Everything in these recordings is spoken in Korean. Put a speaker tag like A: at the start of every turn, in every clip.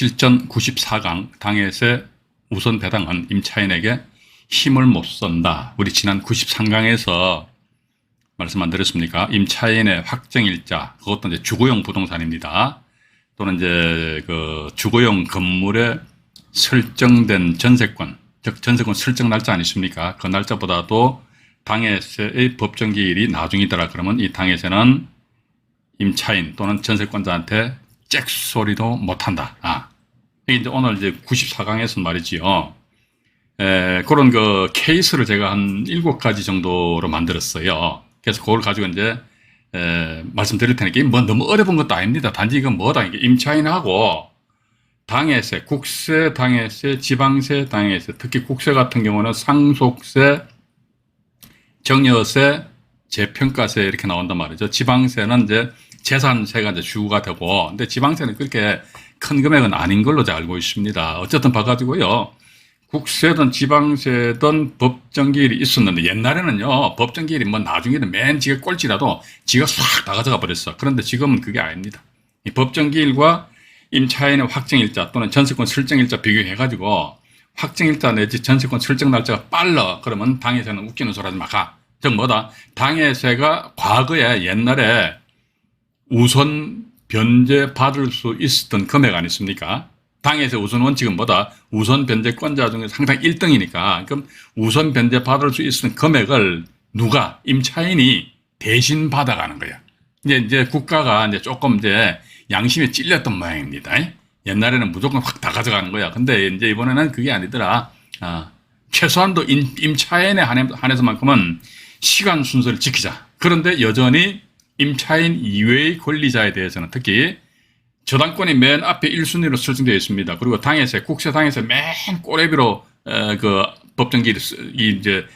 A: 실전 94강 당해세 우선 배당은 임차인에게 힘을 못 쓴다. 우리 지난 93강에서 말씀 안 드렸습니까? 임차인의 확정일자, 그것도 이제 주거용 부동산입니다. 또는 이제 그 주거용 건물에 설정된 전세권, 즉 전세권 설정 날짜 아니십니까? 그 날짜보다도 당해세의 법정기일이 나중이더라. 그러면 이 당해세는 임차인 또는 전세권자한테 잭소리도 못한다. 이게 이제 오늘 이제 94강에서 말이지요. 그런 그 케이스를 제가 한 7가지 정도로 만들었어요. 그래서 그걸 가지고 이제 말씀드릴 테니까 이게 뭐 너무 어려운 것도 아닙니다. 단지 이건 뭐다. 이게 임차인하고 당해세, 국세, 당해세, 지방세, 당해세, 특히 국세 같은 경우는 상속세, 정여세, 재평가세 이렇게 나온단 말이죠. 지방세는 이제 재산세가 이제 주가 되고, 근데 지방세는 그렇게 큰 금액은 아닌 걸로 제가 알고 있습니다. 어쨌든 봐가지고요. 국세든 지방세든 법정기일이 있었는데 옛날에는요, 법정기일이 뭐 나중에는 맨 지가 꼴찌라도 지가 싹 다 가져가 버렸어. 그런데 지금은 그게 아닙니다. 이 법정기일과 임차인의 확정일자 또는 전세권 설정일자 비교해가지고 확정일자 내지 전세권 설정 날짜가 빨라. 그러면 당해세는 웃기는 소리 하지 마. 즉 뭐다? 당해세가 과거에 옛날에 우선 변제 받을 수 있었던 금액 아니습니까? 당해세 우선 원칙은 뭐다? 우선 변제권자 중에서 항상 1등이니까. 그럼 우선 변제 받을 수 있었던 금액을 누가? 임차인이 대신 받아가는 거야. 이제 국가가 이제 조금 이제 양심에 찔렸던 모양입니다. 옛날에는 무조건 확 다 가져가는 거야. 근데 이제 이번에는 그게 아니더라. 최소한도 임차인에 한해서만큼은 시간 순서를 지키자. 그런데 여전히 임차인 이외의 권리자에 대해서는 특히 저당권이 맨 앞에 1순위로 설정되어 있습니다. 그리고 당해세, 국세 당해세 맨 꼬레비로 그 법정기일이 이제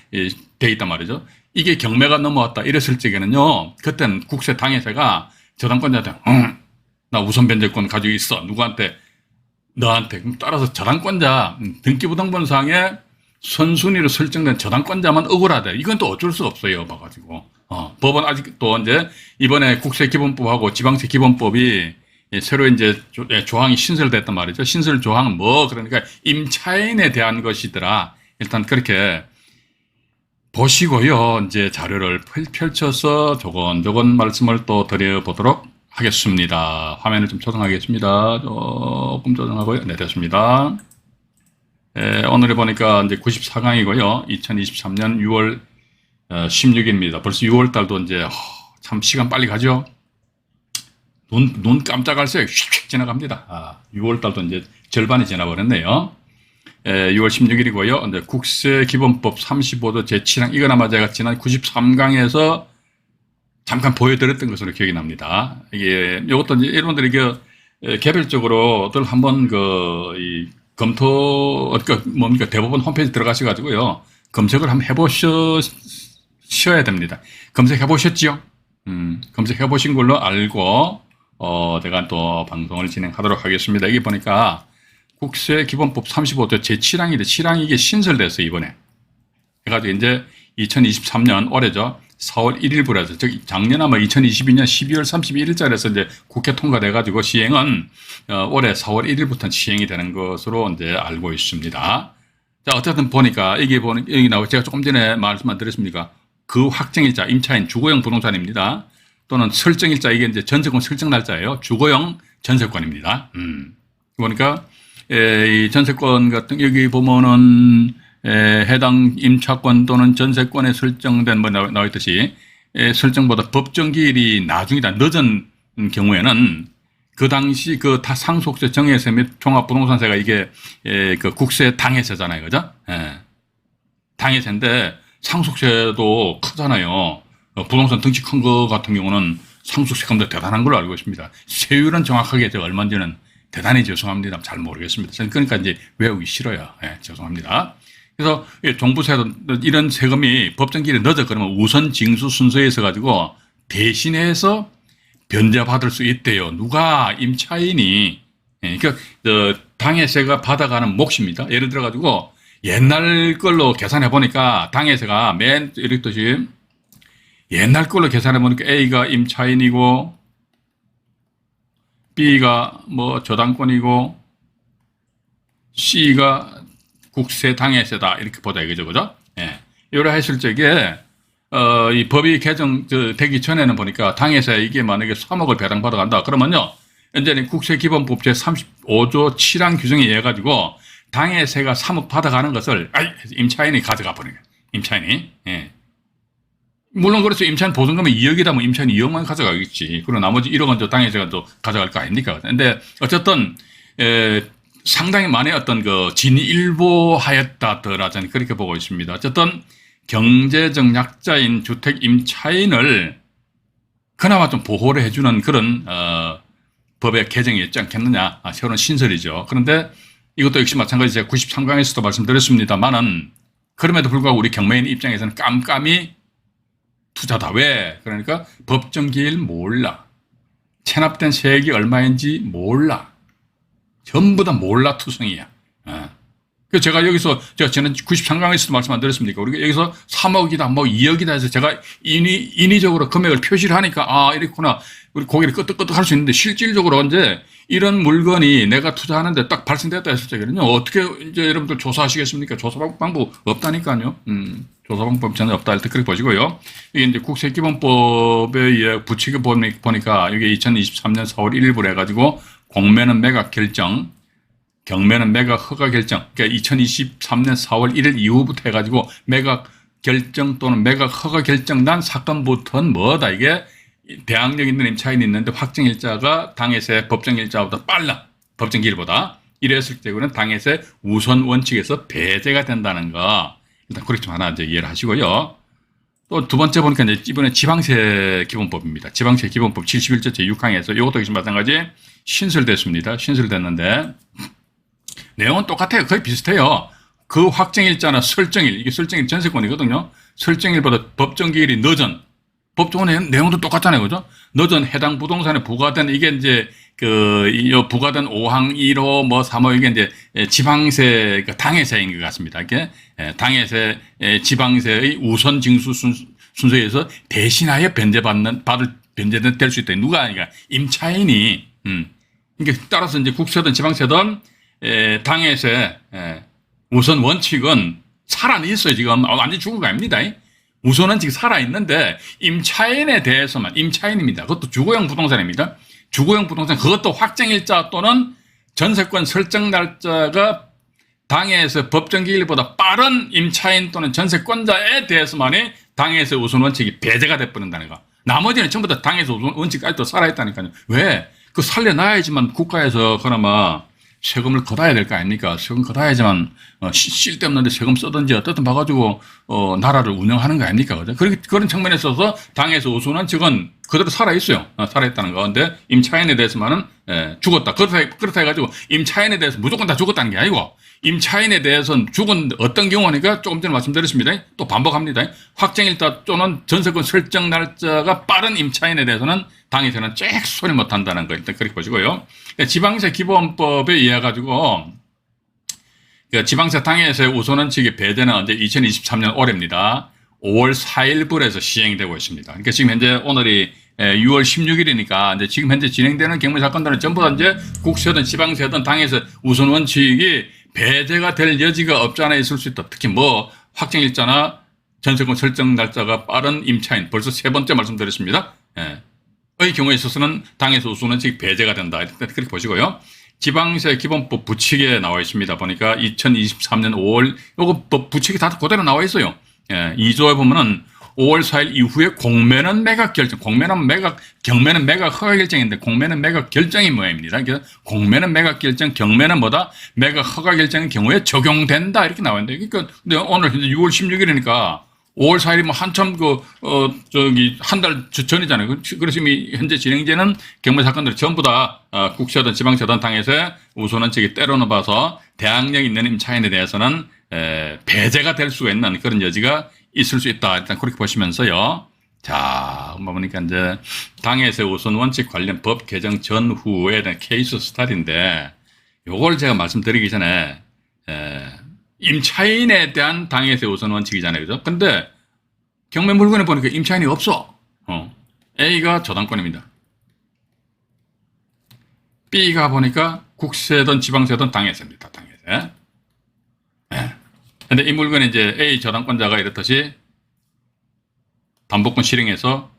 A: 돼 있단 말이죠. 이게 경매가 넘어왔다 이랬을 적에는요, 그때는 국세 당해세가 저당권자한테 나 우선 변제권 가지고 있어. 누구한테? 너한테. 그럼 따라서 저당권자 등기부등본상에 선순위로 설정된 저당권자만 억울하대. 이건 또 어쩔 수 없어요. 봐가지고 법원 아직도 이제 이번에 국세기본법하고 지방세기본법이 새로 이제 조항이 신설됐단 말이죠. 신설 조항은 뭐 그러니까 임차인에 대한 것이더라. 일단 그렇게 보시고요. 이제 자료를 펼쳐서 조곤조곤 말씀을 또 드려보도록 하겠습니다. 화면을 좀 조정하겠습니다. 조금 조정하고요. 네, 됐습니다. 오늘에 보니까 이제 94강이고요. 2023년 6월 16일입니다. 벌써 6월 달도 이제 참 시간 빨리 가죠. 눈 깜짝할 새에 휙휙 지나갑니다. 6월 달도 이제 절반이 지나버렸네요. 6월 16일이고요. 이제 국세기본법 35조 제7항 이건 아마 제가 지난 93강에서 잠깐 보여드렸던 것으로 기억이 납니다. 이게 이것도 이제 여러분들이 개별적으로들 한번 검토 뭡니까 대법원 홈페이지 들어가셔가지고요 검색을 한번 해보셔야 됩니다. 검색해 보셨지요? 검색해 보신 걸로 알고 제가 또 방송을 진행하도록 하겠습니다. 이게 보니까 국세기본법 35조 제7항인데 7항이 이게 신설됐어요 이번에. 그래가지고 이제 2023년 올해죠. 4월 1일부터 즉 작년 아마 2022년 12월 31일자리에서 이제 국회 통과돼가지고 시행은 올해 4월 1일부터 시행이 되는 것으로 이제 알고 있습니다. 자 어쨌든 보니까 여기 나오고 제가 조금 전에 말씀만 드렸습니까? 그 확정일자 임차인 주거용 부동산입니다. 또는 설정일자 이게 이제 전세권 설정 날짜예요. 주거용 전세권입니다. 그러니까 이 전세권 같은 여기 보면은 해당 임차권 또는 전세권에 설정된 뭐 나와 있듯이 설정보다 법정기일이 나중이다 늦은 경우에는 그 당시 그 상속세, 정해세 및 종합부동산세가 이게 그 국세 당해세잖아요, 그죠? 당해세인데 상속세도 크잖아요. 부동산 덩치 큰 거 같은 경우는 상속세금도 대단한 걸로 알고 있습니다. 세율은 정확하게 제가 얼마인지는 대단히 죄송합니다. 잘 모르겠습니다. 그러니까 이제 외우기 싫어요. 죄송합니다. 그래서 종부세도 이런 세금이 법정기일이 늦어 그러면 우선 징수 순서에 있어 가지고 대신해서 변제받을 수 있대요. 누가? 임차인이. 그러니까 당해세가 받아가는 몫입니다. 예를 들어 가지고 옛날 걸로 계산해 보니까 당해세가 맨 이렇듯이 옛날 걸로 계산해 보니까 A가 임차인이고 B가 뭐 저당권이고 C가 국세 당해세다 이렇게 보자 이거죠, 그죠? 예. 요래 했을 적에 이 법이 되기 전에는 보니까 당해세 이게 만약에 3억을 배당받아 간다 그러면요, 이제는 국세기본법 제 35조 7항 규정에 의해 가지고 당해세가 3억 받아가는 것을 임차인이 가져가 버리는 거예요. 임차인이. 예. 물론 그래서 임차인 보증금이 2억이다 면 임차인이 2억만 가져가겠지. 그리고 나머지 1억은 저 당해세가 또 가져갈 거 아닙니까? 근데 어쨌든 상당히 많이 어떤 그 진일보하였다더라 저는 그렇게 보고 있습니다. 어쨌든 경제적 약자인 주택 임차인을 그나마 좀 보호를 해주는 그런 법의 개정이 있지 않겠느냐. 새로운 신설이죠. 그런데 이것도 역시 마찬가지 제가 93강에서도 말씀드렸습니다만은 그럼에도 불구하고 우리 경매인 입장에서는 깜깜이 투자다. 왜? 그러니까 법정기일 몰라. 체납된 세액이 얼마인지 몰라. 전부 다 몰라 투성이야. 그래서 제가 여기서 제가 지난 93강에서도 말씀 안 드렸습니까? 우리가 여기서 3억이다, 뭐 2억이다 해서 제가 인위적으로 금액을 표시를 하니까 이렇구나. 우리 고개를 끄덕끄덕 할 수 있는데 실질적으로 이제 이런 물건이 내가 투자하는데 딱 발생됐다 했을 때는요, 어떻게 이제 여러분들 조사하시겠습니까? 조사 방법 없다니까요. 조사 방법 전혀 없다 할 때 그렇게 보시고요. 이게 이제 국세기본법에 의해 부칙을 보니까 이게 2023년 4월 1일부로 해가지고 공매는 매각 결정, 경매는 매각 허가 결정, 그러니까 2023년 4월 1일 이후부터 해가지고 매각 결정 또는 매각 허가 결정 난 사건부터는 뭐다? 이게 대항력 있는 임차인이 있는데 확정일자가 당해세 법정일자보다 빨라. 법정기일보다. 이랬을 때는 당해세 우선 원칙에서 배제가 된다는 거. 일단 그렇게 좀 하나 이제 이해를 하시고요. 또 두 번째 보니까 이제 이번에 지방세 기본법입니다. 지방세 기본법 71조 제6항에서 이것도 역시 마찬가지 신설됐습니다. 신설됐는데 내용은 똑같아요. 거의 비슷해요. 그 확정일자나 설정일, 이게 설정일 전세권이거든요. 설정일보다 법정기일이 늦은, 법정의 내용도 똑같잖아요. 그죠? 늦은 해당 부동산에 부과된, 이게 이제 부과된 5항 1호 뭐 3호 이게 이제 지방세, 당해세인 것 같습니다. 이게 당해세, 지방세의 우선 징수 순서에서 대신하여 변제될 수 있다. 누가 아니까 임차인이, 그러니까 따라서 이제 국세든 지방세든 당해세 우선 원칙은 살아있어요. 지금 완전히 죽은 거 아닙니다. 우선 원칙이 살아있는데 임차인에 대해서만, 임차인입니다. 그것도 주거용 부동산입니다. 주거용 부동산, 그것도 확정일자 또는 전세권 설정 날짜가 당해에서 법정기일보다 빠른 임차인 또는 전세권자에 대해서만이 당해에서 우선 원칙이 배제가 돼버린다는 거. 나머지는 전부 다 당해에서 우선 원칙까지도 살아있다니까요. 왜? 그 살려놔야지만 국가에서 그나마 세금을 걷어야 될 거 아닙니까? 세금 걷어야지만 쓸데없는데 세금 써든지 어떻든 봐가지고 나라를 운영하는 거 아닙니까? 그죠? 그런 측면에 있어서 당에서 우선 원칙은 그대로 살아있어요. 살아있다는 거. 근데 임차인에 대해서만은 죽었다. 그렇다 해가지고 임차인에 대해서 무조건 다 죽었다는 게 아니고, 임차인에 대해서는 죽은 어떤 경우니까 조금 전에 말씀드렸습니다. 또 반복합니다. 확정일자 또는 전세권 설정 날짜가 빠른 임차인에 대해서는 당에서는 쫙 소리 못한다는 거 일단 그렇게 보시고요. 지방세 기본법에 의해 가지고 지방세 당해세 우선원칙의 배제는 언제 2023년 올해입니다. 5월 4일부로 해서 시행이 되고 있습니다. 그러니까 지금 현재 오늘이 6월 16일이니까 이제 지금 현재 진행되는 경매 사건들은 전부 다 이제 국세든 지방세든 당해세 우선 원칙이 배제가 될 여지가 없지 않아 있을 수 있다. 특히 뭐 확정일자나 전세권 설정 날짜가 빠른 임차인, 벌써 세 번째 말씀드렸습니다. 의 경우에 있어서는 당해서 우선 원칙이 배제가 된다. 그렇게 보시고요. 지방세 기본법 부칙에 나와 있습니다. 보니까 2023년 5월 요거 부칙이 다 그대로 나와 있어요. 2조에 보면은 5월 4일 이후에 공매는 매각 결정, 경매는 매각 허가 결정인데 공매는 매각 결정이 모양입니다. 그래서 공매는 매각 결정, 경매는 뭐다? 매각 허가 결정의 경우에 적용된다. 이렇게 나와 있는데, 그러니까 근데 오늘 현재 6월 16일이니까 5월 4일이면 한참 한 달 전이잖아요. 그래서 이미 현재 진행되는 경매 사건들이 전부 다 국세든 지방세든 당해서 우선원칙이 때려넣어서 대항력 있는 임차인에 대해서는 배제가 될 수가 있는 그런 여지가 있을 수 있다. 일단 그렇게 보시면서요. 자, 보니까 이제 당해서 우선 원칙 관련 법 개정 전후에 대한 케이스 스타디인데, 요걸 제가 말씀드리기 전에 임차인에 대한 당해세 우선 원칙이잖아요. 그죠? 근데 경매 물건에 보니까 임차인이 없어. A가 저당권입니다. B가 보니까 국세든 지방세든 당해세입니다. 당해세. 예? 근데 이 물건이 이제 A 저당권자가 이렇듯이 담보권 실행해서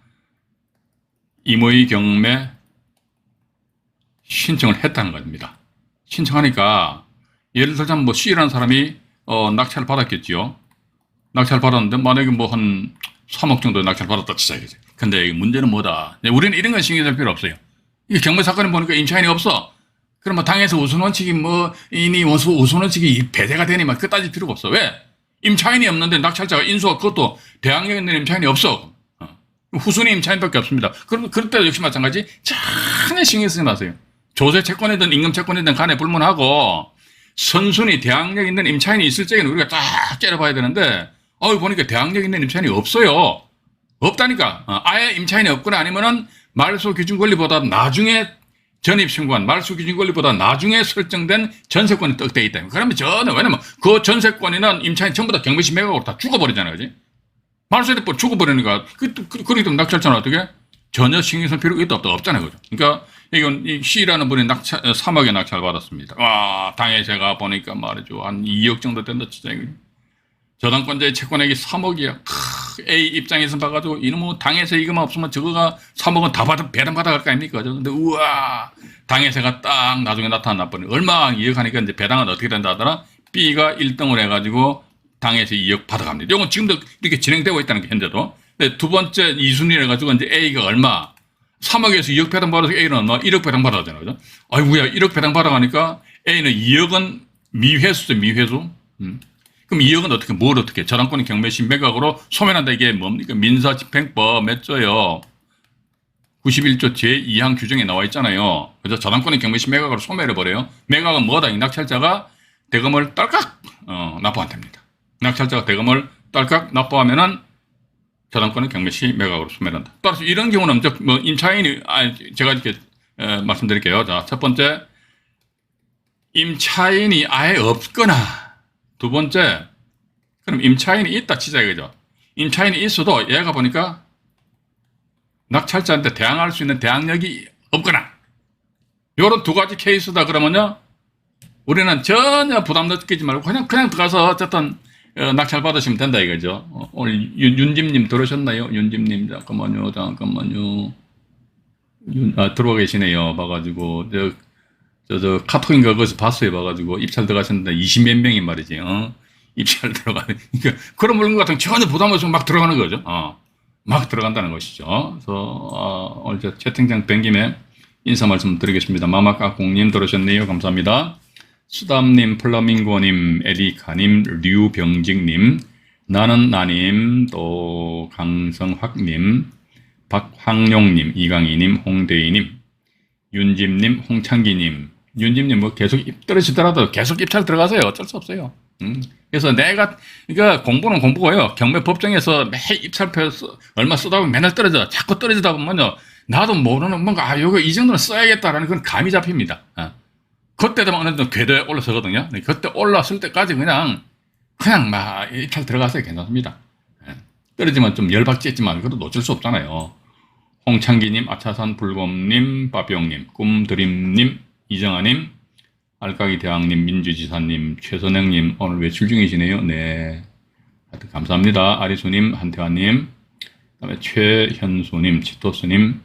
A: 임의 경매 신청을 했다는 겁니다. 신청하니까 예를 들자면 뭐 C라는 사람이 낙찰을 받았겠지요. 낙찰을 받았는데 만약에 뭐 한 3억 정도 낙찰을 받았다 치자 이거지. 근데 문제는 뭐다. 우리는 이런 건 신경 쓸 필요 없어요. 이 경매 사건을 보니까 임차인이 없어. 그럼 뭐 당에서 우선 원칙이 뭐 이니 우선 원칙이 배제가 되니 막 그 따질 필요가 없어. 왜? 임차인이 없는데 낙찰자가 인수가 그것도 대항력 있는 임차인이 없어. 후순위 임차인밖에 없습니다. 그럴 때 역시 마찬가지 전혀 신경 쓰지 마세요. 조세 채권이든 임금 채권이든 간에 불문하고 선순위 대항력 있는 임차인이 있을 적에는 우리가 딱 째려봐야 되는데 보니까 대항력 있는 임차인이 없어요. 없다니까. 아예 임차인이 없거나 아니면은 말소 기준 권리보다 나중에 전입 신고한 말소 기준 권리보다 나중에 설정된 전세권이 떡되어 있다. 그러면 전혀 왜냐면 그 전세권이나 임차인 전부 다 경매시 매각으로 다 죽어버리잖아요. 그지? 말소될 뻔 죽어버리니까 그렇게 되면 낙찰자는 어떻게? 전혀 신경 쓸 필요가 없잖아요. 그죠? 그러니까 이건 이 C라는 분이 3억에 낙찰 받았습니다. 와, 당에 제가 보니까 말이죠. 한 2억 정도 된다 진짜. 저당권자의 채권액이 3억이야. A 입장에서 봐가지고 이놈의 당에서 이거만 없으면 저거가 3억은 다 배당 받아갈 거 아닙니까? 근데 우와, 당에서가 딱 나중에 나타나 버리. 얼마 2억 하니까 이제 배당은 어떻게 된다 하더라? B가 1등을 해가지고 당에서 2억 받아갑니다. 이건 지금도 이렇게 진행되고 있다는 게 현재도. 근데 두 번째 2순위를 해가지고 이제 A가 얼마? 3억에서 2억 배당 받아서 A는 얼마? 1억 배당 받아가잖아요. 그죠? 아이고야, 1억 배당 받아가니까 A는 2억은 미회수죠, 미회수. 그럼 2억은 어떻게, 저당권이 경매시 매각으로 소멸한다. 이게 뭡니까? 민사집행법 몇 조요? 91조 제2항 규정에 나와 있잖아요. 그래서 저당권이 경매시 매각으로 소멸해버려요. 매각은 뭐다? 이 낙찰자가 대금을 딸깍, 납부한답니다. 낙찰자가 대금을 딸깍 납부하면은 저당권은 경매시 매각으로 소멸한다. 따라서 이런 경우는 뭐 임차인이, 제가 이렇게 말씀드릴게요. 자, 첫 번째, 임차인이 아예 없거나, 두 번째, 그럼 임차인이 있다 치자 이거죠. 임차인이 있어도 얘가 보니까 낙찰자한테 대항할 수 있는 대항력이 없거나, 요런 두 가지 케이스다 그러면요, 우리는 전혀 부담 느끼지 말고 그냥 들어가서 어쨌든 낙찰 받으시면 된다 이거죠. 오늘 윤집님 들으셨나요? 윤집님 잠깐만요. 들어와 계시네요. 봐가지고 저 카톡인가 거기서 봤어요. 봐가지고 입찰 들어가셨는데 20몇 명이 말이지. 입찰 들어가는. 그러니까 그런 물건 같은 거 전혀 부담 없이 막 들어가는 거죠. 막 들어간다는 것이죠. 그래서 오늘 저 채팅창 뵌 김에 인사 말씀 드리겠습니다. 마마까꿍님 들으셨네요. 감사합니다. 수담님, 플라밍고님, 에리카님, 류병직님, 나님, 또 강성학님, 박황용님, 이강희님, 홍대희님, 윤집님, 홍창기님. 윤집님 뭐 계속 떨어지더라도 계속 입찰 들어가세요. 어쩔 수 없어요. 그래서 그러니까 공부는 공부고요. 경매법정에서 매 입찰표 얼마 쓰다 보면 맨날 떨어져. 자꾸 떨어지다 보면요, 나도 모르는 뭔가 요거 이 정도는 써야겠다라는 건 감이 잡힙니다. 그때도 막 궤도에 올라서거든요. 그때 올랐을 때까지 그냥 막 입찰 들어가서요. 괜찮습니다. 떨어지면 좀 열받겠지만 그래도 놓칠 수 없잖아요. 홍창기님, 아차산 불곰님, 빠병님, 꿈드림님, 이정아님, 알까기 대왕님, 민주지사님, 최선영님 오늘 외출 중이시네요. 네, 하여튼 감사합니다. 아리수님, 한태환님, 그다음에 최현수님, 치토스님,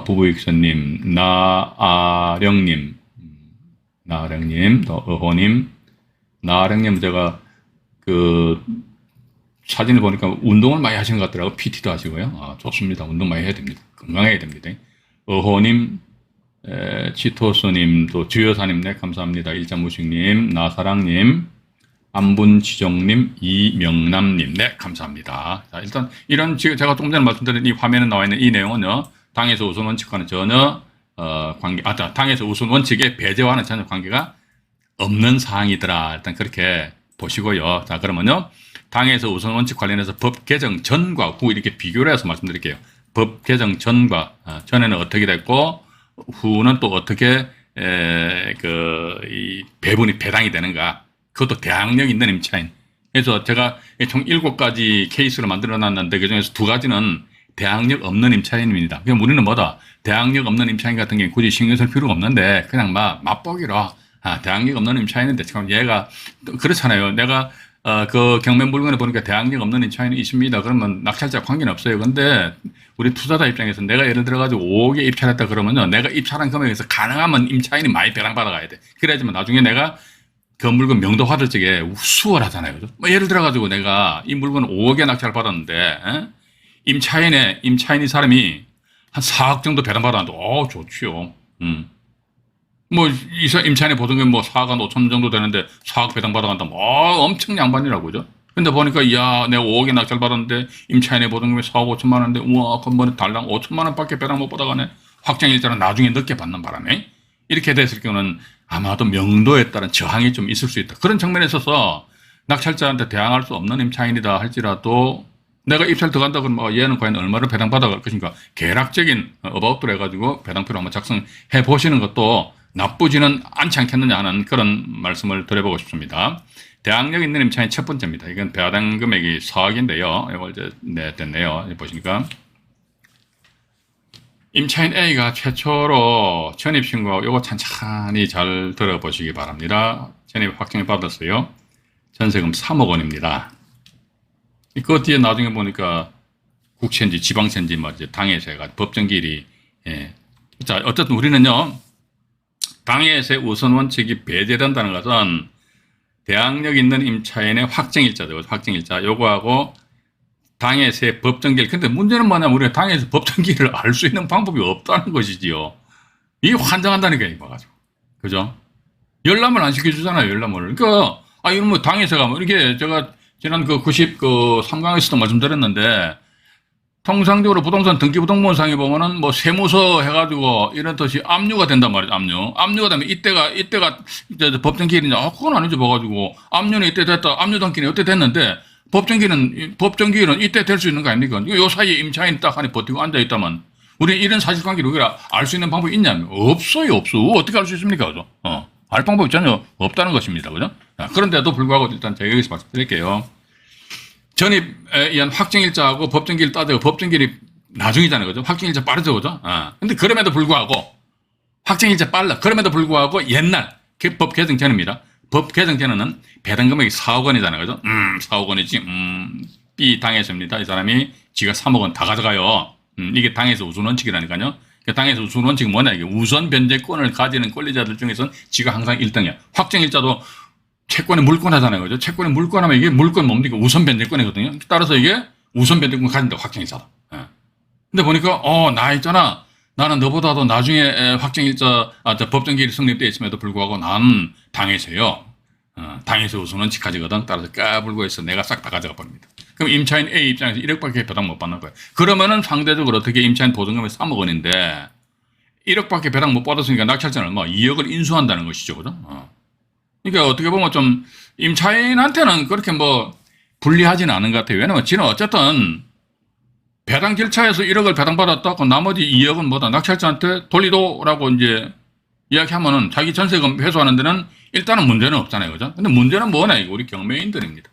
A: 부부익선님, 나아령님, 또 어호님, 나아령님 제가 사진을 보니까 운동을 많이 하시는 것 같더라고요. PT도 하시고요. 좋습니다. 운동 많이 해야 됩니다. 건강해야 됩니다. 어호님, 치토스님, 또 주여사님, 네, 감사합니다. 일자무식님, 나사랑님, 안분지정님, 이명남님, 네, 감사합니다. 자, 일단, 제가 조금 전에 말씀드린 이 화면에 나와 있는 이 내용은요, 당에서 우선 원칙과는 전혀, 당에서 우선 원칙의 배제와는 전혀 관계가 없는 사항이더라. 일단 그렇게 보시고요. 자, 그러면요, 당에서 우선 원칙 관련해서 법 개정 전과 후 이렇게 비교를 해서 말씀드릴게요. 법 개정 전과, 전에는 어떻게 됐고, 후는 또 어떻게, 이 배당이 되는가. 그것도 대항력 있는 임차인. 그래서 제가 총 7가지 케이스를 만들어 놨는데 그 중에서 2가지는 대항력 없는 임차인입니다. 그럼 우리는 뭐다? 대항력 없는 임차인 같은 경우는 굳이 신경 쓸 필요가 없는데 그냥 맛보기로 대항력 없는 임차인인데 참 얘가 그렇잖아요. 내가 그 경매 물건에 보니까 대항력 없는 임차인이 있습니다. 그러면 낙찰자 관계는 없어요. 근데 우리 투자자 입장에서 내가 예를 들어가지고 5억에 입찰했다 그러면요. 내가 입찰한 금액에서 가능하면 임차인이 많이 배당받아가야 돼. 그래야지만 나중에 내가 그 물건 명도 받을 적에 수월하잖아요. 그죠? 뭐 예를 들어가지고 내가 이 물건 5억에 낙찰 받았는데, 임차인이 사람이 한 4억 정도 배당받았는데, 좋지요. 뭐, 임차인의 보증금 뭐 4억 한 5천 정도 되는데 4억 배당받아간다. 엄청 양반이라고, 그죠? 근데 보니까, 내가 5억에 낙찰 받았는데 임차인의 보증금이 4억 5천만 원인데, 우와, 그건 달랑 5천만 원밖에 배당 못 받아가네. 확정일자는 나중에 늦게 받는 바람에. 이렇게 됐을 경우는 아마도 명도에 따른 저항이 좀 있을 수 있다. 그런 측면에 있어서 낙찰자한테 대항할 수 없는 임차인이다 할지라도 내가 입찰 들어간다 그러면 얘는 과연 얼마를 배당받아갈 것인가. 계략적인 어바웃을 해가지고 배당표를 한번 작성해 보시는 것도 나쁘지는 않지 않겠느냐 하는 그런 말씀을 드려보고 싶습니다. 대항력 있는 임차인 첫 번째입니다. 이건 배당 금액이 4억인데요. 이걸 이제 됐네요. 보시니까. 임차인 A가 최초로 전입신고하고 요거 천천히 잘 들어보시기 바랍니다. 전입 확정을 받았어요. 전세금 3억 원입니다. 그 뒤에 나중에 보니까 국세인지 지방세인지 이제 당해세가 법정기일이 자 어쨌든 우리는요 당해세 우선 원칙이 배제된다는 것은 대항력 있는 임차인의 확정일자죠. 확정일자 요거하고 당해세 법정기일. 근데 문제는 뭐냐면 우리가 당해세 법정기일을 알 수 있는 방법이 없다는 것이지요. 이게 환장한다니까 이거 가지고. 그죠? 열람을 안 시켜주잖아요. 열람을. 그러니까 이런 뭐 당해세가 뭐 이렇게 제가 지난 그 93강에서도 말씀드렸는데 통상적으로 부동산 등기부등본상에 보면은 뭐 세무서 해가지고 이런 뜻이 압류가 된단 말이죠. 압류가 되면 이때가 이제 법정기일이냐? 그건 아니죠. 봐가지고 압류는 이때 됐다. 압류 등기는 이때 됐는데 법정기일은 이때 될 수 있는 거 아닙니까? 요 사이에 임차인이 딱 하니 버티고 앉아있다면, 우리 이런 사실관계를 우리가 알 수 있는 방법이 있냐면, 없어요, 없어. 어떻게 알 수 있습니까? 그죠? 알 방법이 전혀 없다는 것입니다. 그죠? 그런데도 불구하고 일단 제가 여기서 말씀드릴게요. 전입에 의한 확정일자하고 법정기일 따지고 법정기일이 나중이잖아요. 그죠? 확정일자 빠르죠. 그죠? 근데 그럼에도 불구하고, 확정일자 빨라. 그럼에도 불구하고 옛날, 법 개정 전입니다. 법 개정 전에는 배당 금액이 4억 원이잖아요. 그죠? 4억 원이지. B 당해서입니다. 이 사람이 지가 3억 원 다 가져가요. 이게 당해서 우선 원칙이라니까요. 당해서 우선 원칙은 뭐냐? 이게 우선 변제권을 가지는 권리자들 중에서는 지가 항상 1등이야. 확정일자도 채권에 물권하잖아요. 그죠? 채권에 물권하면 이게 물권 뭡니까? 우선 변제권이거든요. 따라서 이게 우선 변제권 가진다. 확정일자도. 근데 보니까, 나 있잖아. 나는 너보다도 나중에 법정기일이 성립되어 있음에도 불구하고 난 당해서요. 당해서 우선 원칙 가지거든. 따라서 까불고 해서 내가 싹 다 가져가 버립니다. 그럼 임차인 A 입장에서 1억밖에 배당 못 받는 거예요. 그러면은 상대적으로 어떻게 임차인 보증금이 3억 원인데 1억밖에 배당 못 받았으니까 낙찰자는 2억을 인수한다는 것이죠. 그죠? 그러니까 어떻게 보면 좀 임차인한테는 그렇게 불리하지는 않은 것 같아요. 왜냐면 지는 어쨌든 배당 절차에서 1억을 배당받았다. 그 나머지 2억은 뭐다? 낙찰자한테 돌리도라고 이제 이야기하면은 자기 전세금 회수하는 데는 일단은 문제는 없잖아요. 그죠? 근데 문제는 뭐냐? 이거 우리 경매인들입니다.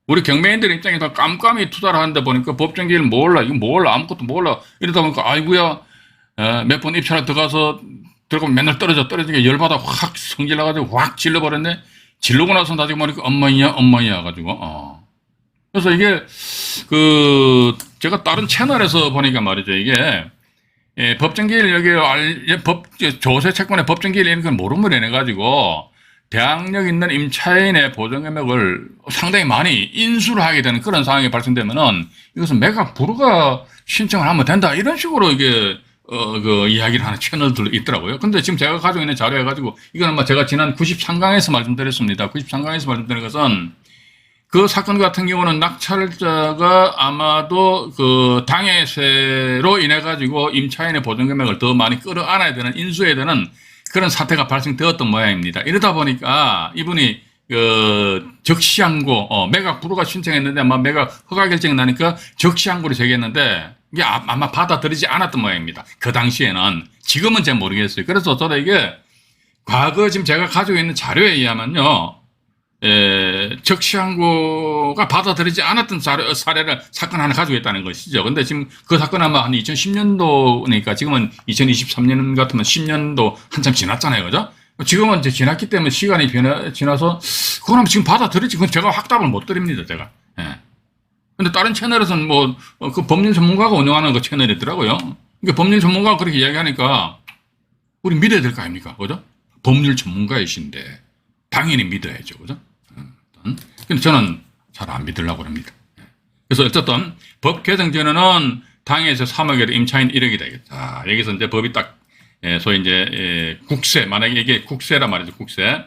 A: 우리 경매인들 입장에서 깜깜이 투자를 하는데 보니까 법정기일 몰라. 이거 몰라. 아무것도 몰라. 이러다 보니까 아이고야. 몇 번 입찰에 들어가서 맨날 떨어지게 열받아 확 성질나가지고 확 질러버렸네. 질르고 나서 나중에 보니까 엄마이야 가지고. 그래서 이게 제가 다른 채널에서 보니까 말이죠. 이게 법정기일 여기 조세 채권의 법정기일 이런 걸 모름을 해내가지고 대항력 있는 임차인의 보증금액을 상당히 많이 인수를 하게 되는 그런 상황이 발생되면은 이것은 매각 불허가 신청을 하면 된다 이런 식으로 이게 이야기를 하는 채널들도 있더라고요. 근데 지금 제가 가지고 있는 자료 해가지고 이거는 제가 지난 93강에서 말씀드렸습니다. 93강에서 말씀드린 것은 그 사건 같은 경우는 낙찰자가 아마도 당해세로 인해 가지고 임차인의 보증금액을 더 많이 끌어안아야 되는 인수해야 되는 그런 사태가 발생되었던 모양입니다. 이러다 보니까 이분이 적시항고 매각 불허가 신청했는데 아마 매각 허가 결정이 나니까 적시항고를 제기했는데 이게 아마 받아들이지 않았던 모양입니다. 그 당시에는. 지금은 잘 모르겠어요. 그래서 저도 이게 과거 지금 제가 가지고 있는 자료에 의하면요. 적시항고가 받아들이지 않았던 사건 하나 가지고 있다는 것이죠. 근데 지금 그 사건 아마 한 2010년도니까 지금은 2023년 같으면 10년도 한참 지났잖아요. 그죠? 지금은 이제 지났기 때문에 시간이 지나서 그거는 지금 받아들였지. 그건 제가 확답을 못 드립니다, 제가. 예. 근데 다른 채널에서는 뭐, 그 법률 전문가가 운영하는 그 채널이더라고요. 그러니까 법률 전문가가 그렇게 이야기하니까 우리 믿어야 될 거 아닙니까? 그죠? 법률 전문가이신데 당연히 믿어야죠. 그죠? 근데 저는 잘 안 믿으려고 합니다. 그래서 어쨌든 법 개정 전에는 당에서 3억에 임차인 1억이다. 자, 여기서 이제 법이 딱, 소위 이제, 국세, 만약에 이게 국세란 말이죠. 국세.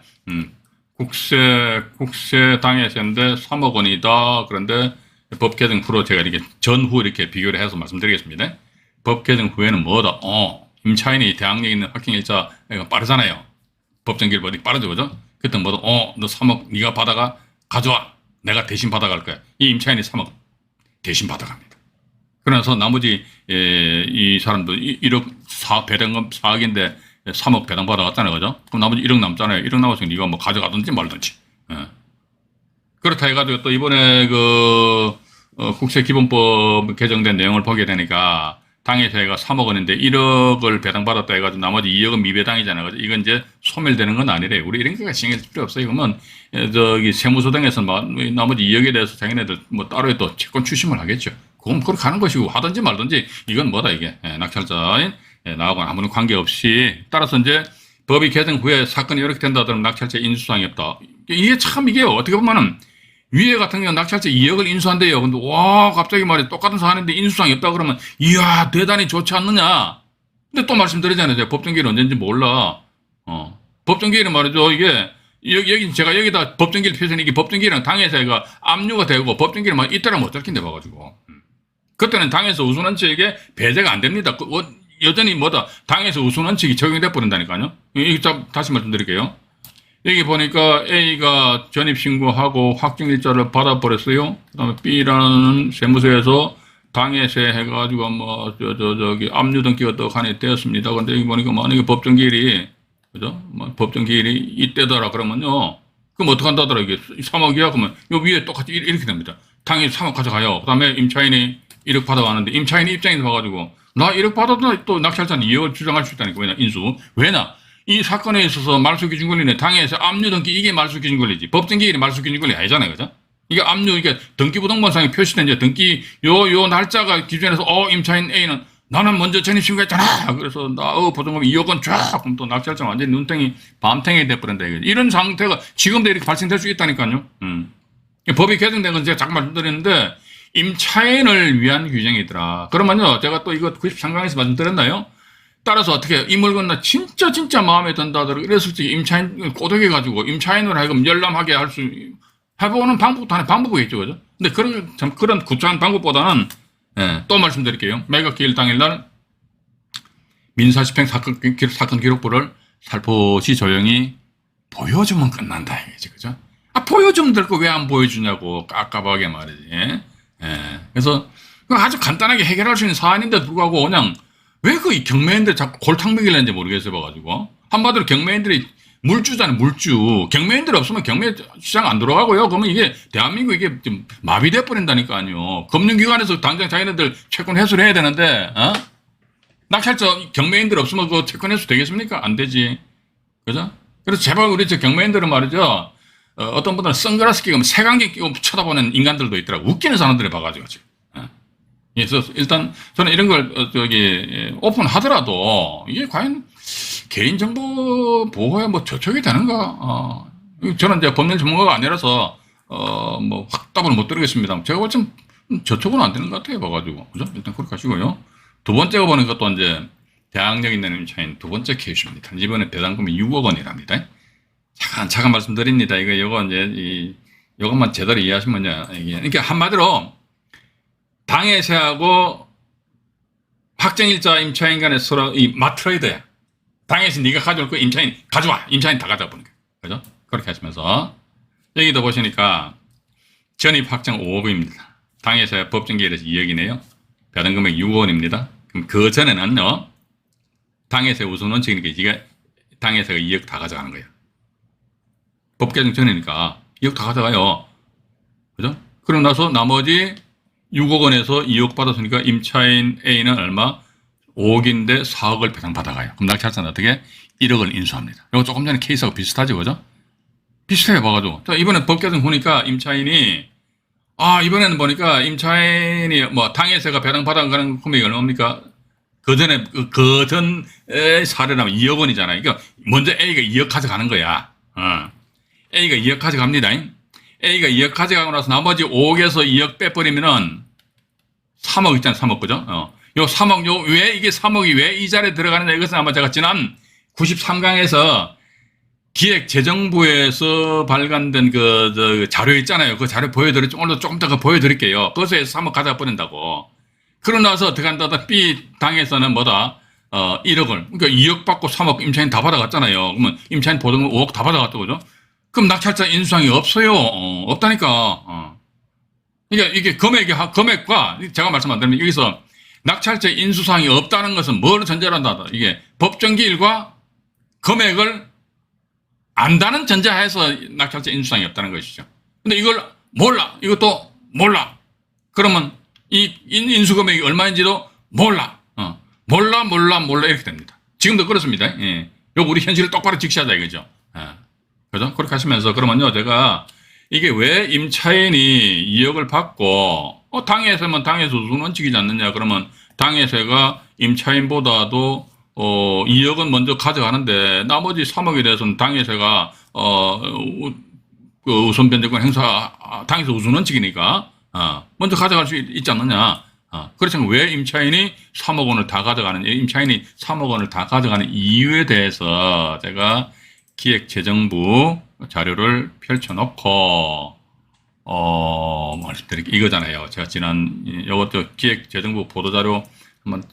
A: 국세 당에서인데 3억 원이다. 그런데 법 개정 후로 제가 이렇게 전후 이렇게 비교를 해서 말씀드리겠습니다. 법 개정 후에는 뭐다? 임차인이 대항력에 있는 확정일자가 빠르잖아요. 법정기일법이 빠르죠. 그죠? 그때 뭐다? 너 3억 네가 받아가 가져와. 내가 대신 받아갈 거야. 이 임차인이 3억 대신 받아갑니다. 그래서 나머지 이 사람도 1억 배당금 4억인데 3억 배당 받아갔잖아요. 그죠? 그럼 나머지 1억 남잖아요. 1억 남았으니 네가 뭐 가져가든지 말든지. 그렇다 해가지고 또 이번에 국세기본법 개정된 내용을 보게 되니까 당에서 얘가 3억 원인데 1억을 배당받았다 해가지고 나머지 2억은 미배당이잖아요. 이건 이제 소멸되는 건 아니래요. 우리 이런 거가 신경 쓸 필요 없어요. 이거면 저기 세무서 등에서 나머지 2억에 대해서 자기네들 뭐 따로 또 채권 추심을 하겠죠. 그건 그렇게 하는 것이고 하든지 말든지 이건 뭐다 이게 낙찰자인 나하고는 아무런 관계없이 따라서 이제 법이 개정 후에 사건이 이렇게 된다 하더라도 낙찰자 인수사항이 없다. 이게 참 이게 어떻게 보면은 위에 같은 경우는 낙찰자 2억을 인수한대요. 근데 와 갑자기 말이야 똑같은 사안인데 인수사항이 없다 그러면 이야 대단히 좋지 않느냐. 근데 또 말씀드리잖아요. 제가 법정기일은 언제인지 몰라. 법정기일은 말이죠. 이게 여기 제가 여기다 법정기일 표시는 이게 법정기일은 당에서 이거 압류가 되고 법정기일은 막 이때랑 못 잡힌데 봐가지고 그때는 당에서 우선원칙에 배제가 안 됩니다. 여전히 뭐다 당에서 우선원칙이 적용돼 버린다니까요. 이거 다시 말씀드릴게요. 여기 보니까 A가 전입신고하고 확정일자를 받아버렸어요. 그 다음에 B라는 세무서에서 당해세 해가지고 저기 압류 등기가 떡하니 되었습니다. 근데 여기 보니까 만약에 법정기일이, 그죠? 법정기일이 이때더라 그러면요. 그럼 어떡한다더라 이게 3억이야? 그러면 요 위에 똑같이 이렇게 됩니다. 당연히 3억 가져가요. 그 다음에 임차인이 1억 받아가는데 임차인이 입장에서 봐가지고 나 1억 받아도 또 낙찰자는 2억을 주장할 수 있다니까. 왜냐? 인수. 왜냐? 이 사건에 있어서 말소기준권리는 당해서 압류 등기 이게 말소기준권리지 법정기일이 말소기준권리 아니잖아요. 그죠? 이게 압류 이게 등기부등본상에 표시된 이제 등기 요 날짜가 기준에서 임차인 A는 나는 먼저 전입신고했잖아. 그래서 나 보증금 2억원 쫙 그럼 또 낙찰자 완전히 눈탱이 밤탱이 돼버린다. 이런 상태가 지금도 이렇게 발생될 수 있다니까요. 법이 개정된 건 제가 자꾸 말씀드렸는데 임차인을 위한 규정이더라. 그러면요 제가 또 이거 93강에서 말씀드렸나요? 따라서 어떻게 이 물건 나 진짜 마음에 든다더라. 이랬을 때 임차인 꼬드겨가지고 임차인으로 하여금 열람하게 할 수 해보는 방법도 하나의 방법이겠죠, 그죠? 근데 그런 구차한 방법보다는 또 말씀드릴게요. 매각기일 당일날 민사집행 사건 기록부를 살포시 조용히 보여주면 끝난다 이거지, 그죠? 보여주면 될 거 왜 안 보여주냐고 깝깝하게 말이지. 그래서 아주 간단하게 해결할 수 있는 사안인데 불구하고 그냥 왜 그 경매인들 자꾸 골탕 먹이려는지 모르겠어 봐가지고. 한마디로 경매인들이 물주잖아요, 물주. 경매인들 없으면 경매 시장 안 들어가고요. 그러면 이게 대한민국 이게 좀 마비돼 버린다니까요. 금융기관에서 당장 자기네들 채권 회수를 해야 되는데, 낙찰자 경매인들 없으면 그 채권 회수 되겠습니까? 안 되지. 그죠? 그래서 제발 우리 저 경매인들은 말이죠. 어떤 분들은 선글라스 끼고 색안경 끼고 쳐다보는 인간들도 있더라고. 웃기는 사람들이 봐가지고 지금. 그래서 일단 저는 이런 걸 오픈하더라도 이게 과연 개인정보 보호에 뭐 저촉이 되는가? 저는 이제 법률 전문가가 아니라서 뭐 확답을 못 드리겠습니다. 제가 볼 땐 저촉은 안 되는 것 같아요. 봐가지고 그죠? 일단 그렇게 하시고요. 두 번째가 보니까 또 이제 대항력 있는 임차인 두 번째 케이스입니다. 이번에 배당금이 6억 원이랍니다. 잠깐 말씀드립니다. 이거 이제 이것만 제대로 이해하시면요. 그러니까 한마디로 당해세하고 확정일자 임차인 간의 서로 이 맞트레이드야. 당해서 네가 가져올 거 임차인 가져와. 임차인 다 가져와 보는 거야. 그죠? 그렇게 하시면서 여기도 보시니까 전입 확정 5억입니다. 당해서 법정기일에서 2억이네요. 배당금액 6억 원입니다. 그럼 그 전에는요. 당해서 우선 원칙이니까 이게 당해서가 2억 다 가져가는 거예요. 법 개정 전이니까 2억 다 가져가요. 그죠? 그러고 나서 나머지 6억 원에서 2억 받았으니까 임차인 A는 얼마? 5억인데 4억을 배당받아가요. 그럼 낙찰자는 어떻게? 1억을 인수합니다. 이거 조금 전에 케이스하고 비슷하죠, 그죠? 비슷해요, 봐가지고. 이번에 법 개정 보니까 임차인이, 이번에는 보니까 임차인이 뭐 당해세가 배당받아가는 금액이 얼마입니까? 그전의 사례라면 2억 원이잖아요. 그러니까 먼저 A가 2억 가져가는 거야. A가 2억 가져갑니다. A가 2억 가져가고 나서 나머지 5억에서 2억 빼버리면은 3억 있잖아요. 3억, 그죠? 요 3억, 왜 이게 3억이 왜 이 자리에 들어가느냐. 이것은 아마 제가 지난 93강에서 기획재정부에서 발간된 그 자료 있잖아요. 그 자료 오늘도 조금 더 보여드릴게요. 거기서 3억 가져가 버린다고. 그러고 나서 어떻게 한다? B 당에서는 뭐다? 1억을. 그러니까 2억 받고 3억 임차인 다 받아갔잖아요. 그러면 임차인 보증금 5억 다 받아갔다고, 그죠? 그럼 낙찰자 인수상이 없어요. 없다니까. 그러니까 이게 금액과 제가 말씀 안 드리면 여기서 낙찰자 인수상이 없다는 것은 뭘 전제로 한다? 이게 법정기일과 금액을 안다는 전제하에서 낙찰자 인수상이 없다는 것이죠. 근데 이걸 몰라. 이것도 몰라. 그러면 이 인수금액이 얼마인지도 몰라. 몰라 이렇게 됩니다. 지금도 그렇습니다. 예. 요거 우리 현실을 똑바로 직시하자 이거죠. 그죠? 그렇게 하시면서 그러면요, 제가 이게 왜 임차인이 2억을 받고 당해세면 당해세 우선 원칙이지 않느냐? 그러면 당해세가 임차인보다도 2억은 먼저 가져가는데 나머지 3억에 대해서는 당해세가 그 우선 변제권 행사 당해세 우선 원칙이니까 먼저 가져갈 수 있지 않느냐? 그렇지만 왜 임차인이 3억 원을 다 가져가는, 임차인이 3억 원을 다 가져가는 이유에 대해서 제가 기획재정부 자료를 펼쳐놓고, 말씀드릴게요. 이거잖아요. 제가 지난, 요것도 기획재정부 보도자료 한번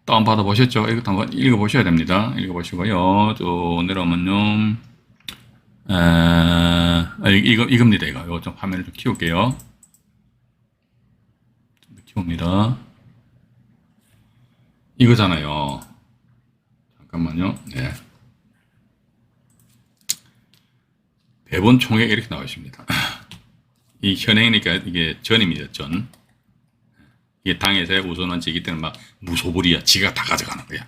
A: 다운받아 보셨죠? 이것도 한번 읽어보셔야 됩니다. 읽어보시고요. 또 내려오면요. 이겁니다. 이거 좀 화면을 좀 키울게요. 키웁니다. 이거잖아요. 잠깐만요. 네. 배분 총액 이렇게 나와 있습니다. 이 현행이니까 이게 전입니다. 전. 이게 당에서의 우선원칙이기 때문에 막 무소불위야. 지가 다 가져가는 거야.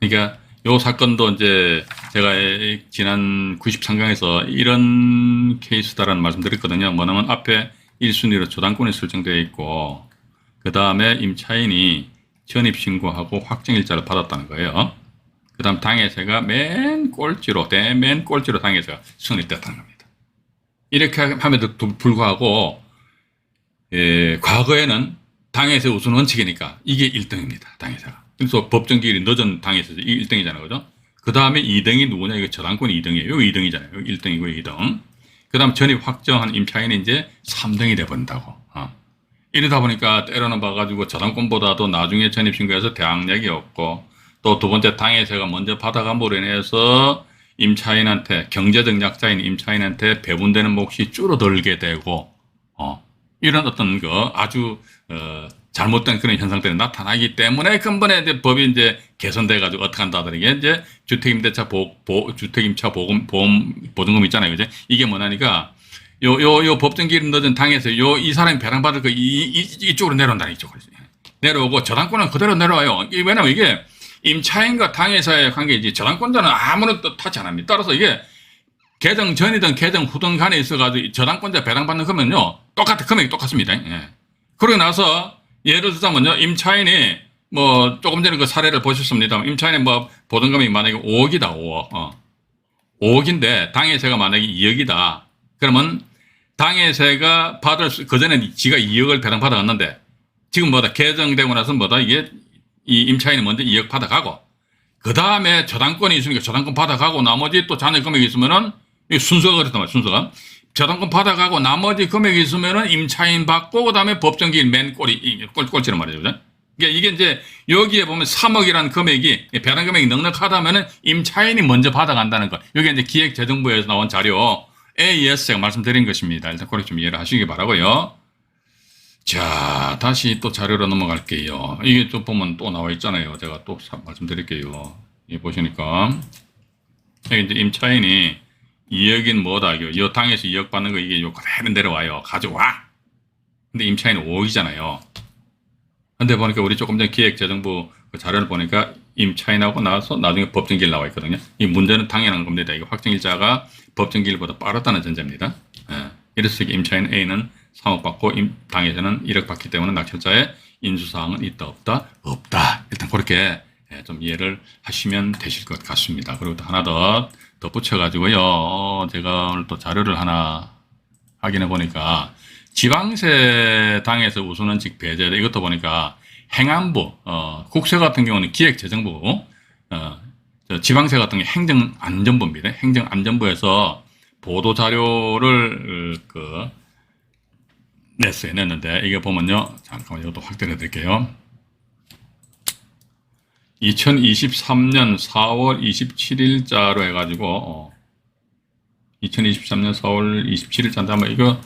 A: 그러니까 요 사건도 이제 제가 지난 93강에서 이런 케이스다라는 말씀 드렸거든요. 뭐냐면 앞에 1순위로 저당권이 설정되어 있고 그 다음에 임차인이 전입신고하고 확정일자를 받았다는 거예요. 그 다음 당해세가 맨 꼴찌로 당해세가 성립됐다는 겁니다. 이렇게 함에도 불구하고 과거에는 당해세 우선 원칙이니까 이게 1등입니다. 당해세가. 그래서 법정기일이 늦은 당해세 1등이잖아요. 그죠? 그 다음에 2등이 누구냐? 이거 저당권이 2등이에요. 여기 2등이잖아요. 여기 1등이고 2등. 그 다음 전입 확정한 임차인이 이제 3등이 돼버린다고. 이러다 보니까 때로는 봐가지고 저당권보다도 나중에 전입신고해서 대항력이 없고 또 두 번째 당해세가 먼저 받아감으로 인해서 임차인한테 경제적 약자인 임차인한테 배분되는 몫이 줄어들게 되고 이런 어떤 아주 잘못된 그런 현상들이 나타나기 때문에 근본에 이제 법이 이제 개선돼 가지고 어떻게 한다더니 이제 주택임대차 주택임차 보험 보증금 있잖아요, 그죠? 이게 뭐냐니까 요 법정기일 늦은 당해서 이 사람이 배당받을 거 이쪽으로 내려온다는 이쪽으로 내려오고 저당권은 그대로 내려와요. 왜냐면 이게 임차인과 당해사의 관계이지 저당권자는 아무런 타치 안 합니다. 따라서 이게 개정 전이든 개정 후든 간에 있어가지고 저당권자 배당받는 거면요 금액이 똑같습니다. 예. 그러고 나서 예를 들자면요 임차인이 뭐 조금 전에 그 사례를 보셨습니다. 임차인이 뭐 보증금이 만약에 5억이다 5억 5억인데 당해세가 만약에 2억이다 그러면 당해세가 그전에 지가 2억을 배당받아갔는데 지금 개정되고 나서 이게 이 임차인이 먼저 2억 받아가고 그 다음에 저당권이 있으니까 저당권 받아가고 나머지 또 잔여 금액이 있으면은 순서가 그렇단 말이에요. 순서가 저당권 받아가고 나머지 금액이 있으면은 임차인 받고 그 다음에 법정기일 맨 꼴찌란 말이죠. 그죠? 그러니까 이게 이제 여기에 보면 3억이라는 금액이 배당 금액이 넉넉하다면은 임차인이 먼저 받아간다는 거. 여기 이제 기획재정부에서 나온 자료 AES 제가 말씀드린 것입니다. 일단 그렇게 좀 이해를 하시기 바라고요. 자, 다시 또 자료로 넘어갈게요. 이게 또 보면 또 나와 있잖아요. 제가 또 말씀드릴게요. 이 보시니까 여기 이제 임차인이 2억인 뭐다. 이 당에서 2억 받는 거 이게 요 그대로 내려와요. 가져와. 근데 임차인은 5억이잖아요. 근데 보니까 우리 조금 전 기획재정부 그 자료를 보니까 임차인하고 나서 나중에 법정기일 나와 있거든요. 이 문제는 당연한 겁니다. 이게 확정일자가 법정기일보다 빠르다는 전제입니다. 예. 이래서 임차인 A는 3억 받고 당해자는 1억 받기 때문에 낙찰자의 인수사항은 있다 없다? 없다. 일단 그렇게 좀 이해를 하시면 되실 것 같습니다. 그리고 또 하나 더 덧붙여가지고요. 제가 오늘 또 자료를 하나 확인해 보니까 지방세 당에서 우선원칙 배제, 이것도 보니까 행안부, 국세 같은 경우는 기획재정부, 지방세 같은 게 행정안전부입니다. 행정안전부에서 보도자료를 냈는데, 이게 보면요. 잠깐만, 이것도 확대해 드릴게요. 2023년 4월 27일자로 해가지고, 2023년 4월 27일자인데, 아마 이거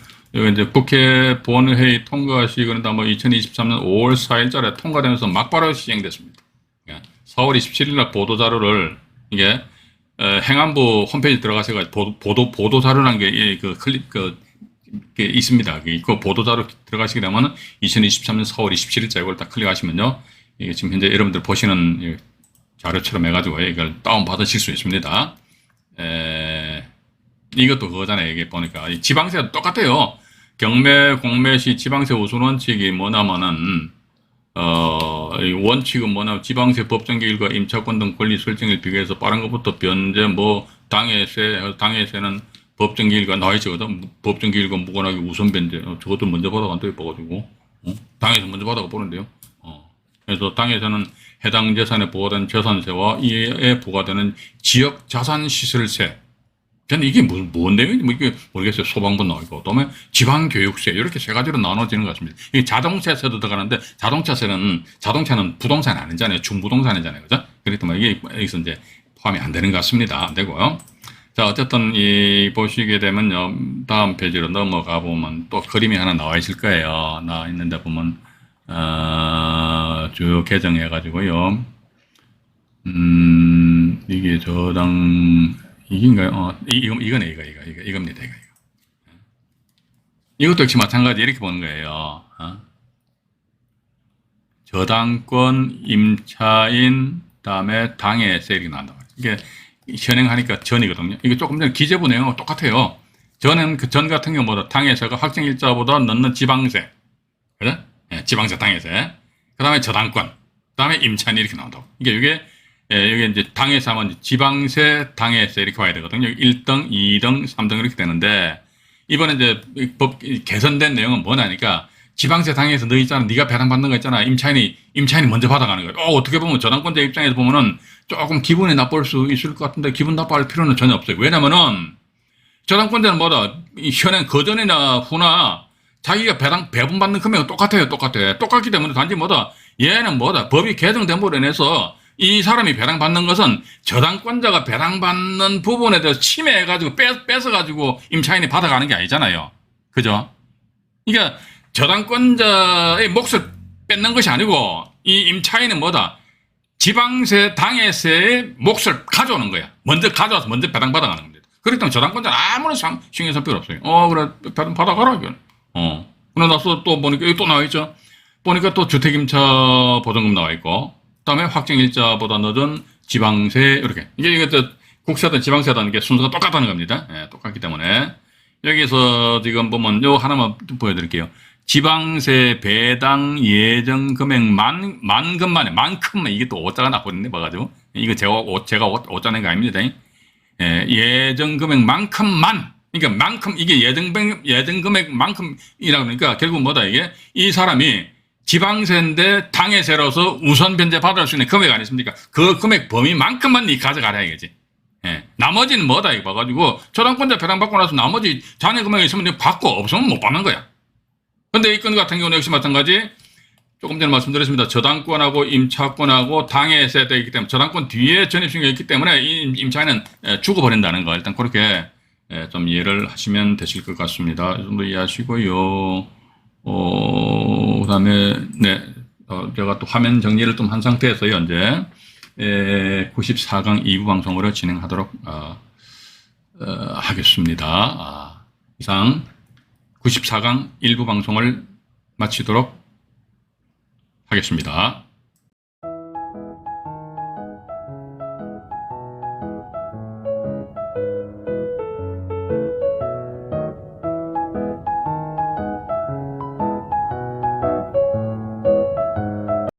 A: 이제 국회 본회의 통과시기는 아마 2023년 5월 4일자에 통과되면서 막바로 시행됐습니다. 4월 27일 날 보도자료를, 이게, 행안부 홈페이지 들어가셔가지고, 보도자료라는 게, 게 있습니다. 그 보도자료 들어가시게 되면 2023년 4월 27일자 이걸 딱 클릭하시면요. 이게 지금 현재 여러분들 보시는 자료처럼 해가지고 이걸 다운받으실 수 있습니다. 이것도 그거잖아요. 이게 보니까. 지방세도 똑같아요. 경매, 공매시 지방세 우선 원칙이 뭐냐면은, 이 원칙은 뭐냐면 지방세 법정기일과 임차권 등 권리 설정에 비교해서 빠른 것부터 변제, 당해세는 법정기일과 나와 있거든. 법정기일과 무관하게 우선 변제. 저것도 먼저 받아간다, 봐가지고. 당에서 먼저 받아가 보는데요. 그래서 당에서는 해당 재산에 부과된 재산세와 이에 부과되는 지역 자산시설세. 저는 이게 뭔 내용인지 이게 모르겠어요. 소방부 나오고, 그다음에 지방교육세, 이렇게 세 가지로 나눠지는 것 같습니다. 이게 자동차세도 들어가는데, 자동차는 부동산이 아니잖아요. 중부동산이잖아요. 그죠? 그렇기 때문에 이게 여기서 이제 포함이 안 되는 것 같습니다. 안 되고요. 자, 어쨌든 보시게 되면요. 다음 페이지로 넘어가 보면 또 그림이 하나 나와 있을 거예요. 나와 있는데 보면, 쭉 개정해가지고요. 이게 이긴가요? 이겁니다, 이거. 이것도 역시 마찬가지 이렇게 보는 거예요. 저당권, 임차인, 다음에 당해세 이렇게 나온다고. 이게 현행하니까 전이거든요. 이게 조금 전에 기재부 내용하고 똑같아요. 전 같은 경우보다 당해세가 확정일자보다 넣는 지방세. 그래? 지방세 당해세. 그 다음에 저당권. 그 다음에 임차인 이렇게 나온다고. 이게 여기 이제 당해세 하면 지방세, 당해세 이렇게 와야 되거든요. 1등, 2등, 3등 이렇게 되는데, 이번에 이제 법 개선된 내용은 뭐냐니까, 지방세 당해서 너 있잖아. 네가 배당받는 거 있잖아. 임차인이 먼저 받아가는 거예요. 어떻게 보면 저당권자 입장에서 보면은 조금 기분이 나쁠 수 있을 것 같은데, 기분 나빠할 필요는 전혀 없어요. 왜냐면은, 저당권자는 현행 거전이나 후나, 자기가 배분받는 금액은 똑같아요. 똑같기 때문에 단지 얘는 법이 개정됨으로 인해서 이 사람이 배당받는 것은 저당권자가 배당받는 부분에 대해서 침해해가지고 뺏어가지고 임차인이 받아가는 게 아니잖아요. 그죠? 그러니까 저당권자의 몫을 뺏는 것이 아니고 이 임차인은 지방세, 당해세의 몫을 가져오는 거야. 먼저 가져와서 먼저 배당받아가는 겁니다. 그렇기 때문에 저당권자는 아무런 신경 쓸 필요 없어요. 그래, 배당 받아가라, 이건. 그러고 나서 또 보니까 여기 또 나와 있죠. 보니까 또 주택임차 보전금 나와 있고, 그다음에 확정일자보다 늦은 지방세 이렇게. 이게 국세든 지방세든 이게 순서가 똑같다는 겁니다. 똑같기 때문에 여기서 지금 보면 요 하나만 보여드릴게요. 지방세 배당 예정 금액 만큼만 이게 또 오자가 나버렸네 봐가지고 이거 제가 오자 낸 거 아닙니다. 예정 금액만큼만. 그러니까 이게 예정 금액만큼이라고 그러니까 결국 이게 이 사람이 지방세인데 당해세로서 우선 변제 받을 수 있는 금액 아니십니까? 그 금액 범위만큼만 니 가져가라 이거지. 나머지는 이거 봐가지고 저당권자 배당받고 나서 나머지 잔여 금액이 있으면 받고 없으면 못 받는 거야. 근데 이 건 같은 경우는 역시 마찬가지. 조금 전에 말씀드렸습니다. 저당권하고 임차권하고 당해세 되어 있기 때문에 저당권 뒤에 전입신고가 있기 때문에 이 임차인은 죽어버린다는 거 일단 그렇게 좀 이해를 하시면 되실 것 같습니다. 이 정도 이해하시고요. 그 다음에, 제가 또 화면 정리를 좀 한 상태에서 현재, 94강 2부 방송으로 진행하도록, 하겠습니다. 이상 94강 1부 방송을 마치도록 하겠습니다.